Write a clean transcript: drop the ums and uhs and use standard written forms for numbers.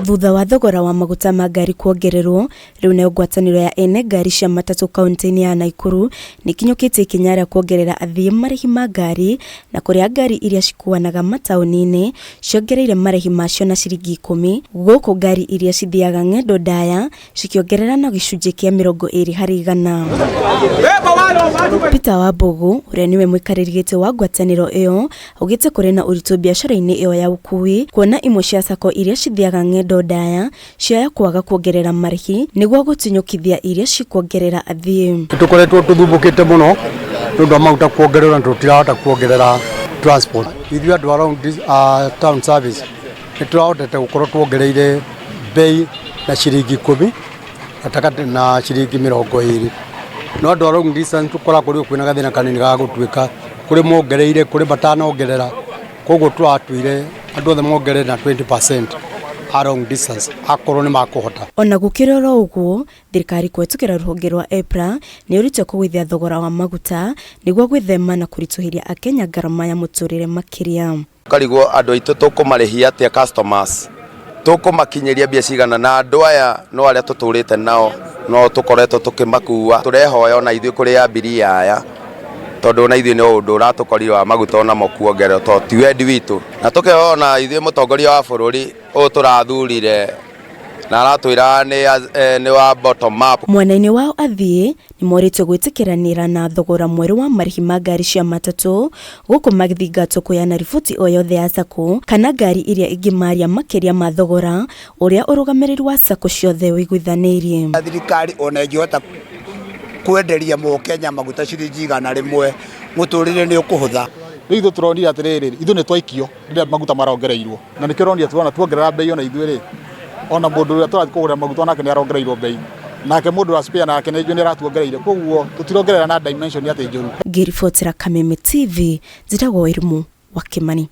Thutha wa thogora wa maguta ma ngari kuongererwo, riu nayo ngwataniro ya ene ngari cia matatu kaunti-ini ya Nakuru nikinyukitie ikinya ria kuongerera athii marihi ma ngari, na kuria ngari iria cikuanaga matauni-ini ciongereire marihi macio na ciringi 10, guku ngari iria cithiaga ng'endo ndaya cikiongerera na gicunji kia 20 harĩ 100. Peter Wambugu, uria niwe mwikariri giti wa ngwataniro iyo, augite kuri na uritu biacara-ini iyo ya ukui, kuona imwe cia sako iria cithiaga ng'endo ndaya ciaya kwaga kuongerera marihi niguo gutinyukithia iria cikuongerera athii. Tukoretwo tuthumbukite muno nundu maguta kuongerera tutirahota kuongerera transport. Ithuĩ andũ around town service niturahotete gukorwo tuongereire bei na ciringi 10 atakati na ciringi 20. No andũ around distance tukora kuri kwina gathina kanini ga gutuika kuri mongereire kuri batanongerera, koguo turatuire andũ othe mongerere na 20% around distance akorwo ni makuhota. Ona gukirora uguo, thirikari kwetukira ruhonge rwa EPRA ni urite kugwithia thogora wa maguta niguo gwithema na kurituhiria akenya garama ya muturire makiria. Karigwo andu aitu tukumarihia atia customers, tukumakinyiria mbia cigana, na andu aya no aria tuturite nao no tukoretwo tukimakua. Turehoya ona ithuĩ kuri ambiria aya tondu na ithuĩ no undu uratukorire wa maguta ona mokuongerera to ti wendi witu, na tukeona ithuĩ mutongoria wa bururi o turathurire na aratwira ni wa bottom up. Mwena-ini wao athii ni moritwo gwitikiranira na thogora mweru wa marihi ma ngari cia matatu, guku magithingatwo kuyana riboti o yothe ya sako kana ngari iria ingimaria makiria ma thogora uria urugamiriri wa sako ciothe wiguithanirie. Thirikari ona ingihota kwenderia Kenya maguta ciringi 100 muturire ni ukuhutha. Ithu turonira atiriri, ithu ni twaikio riria maguta marongereirwo, na nikironira tuona tuongerera bei ona ithuĩ ri ona mundu uria turathi kugura maguta nake ni arongereirwo bei, nake mundu wa spare nake ni aratuongereire, koguo tutirongerera na dimension ati njuru. Ngiribotera Kameme TV, njitagwo Irmu wa Kimani.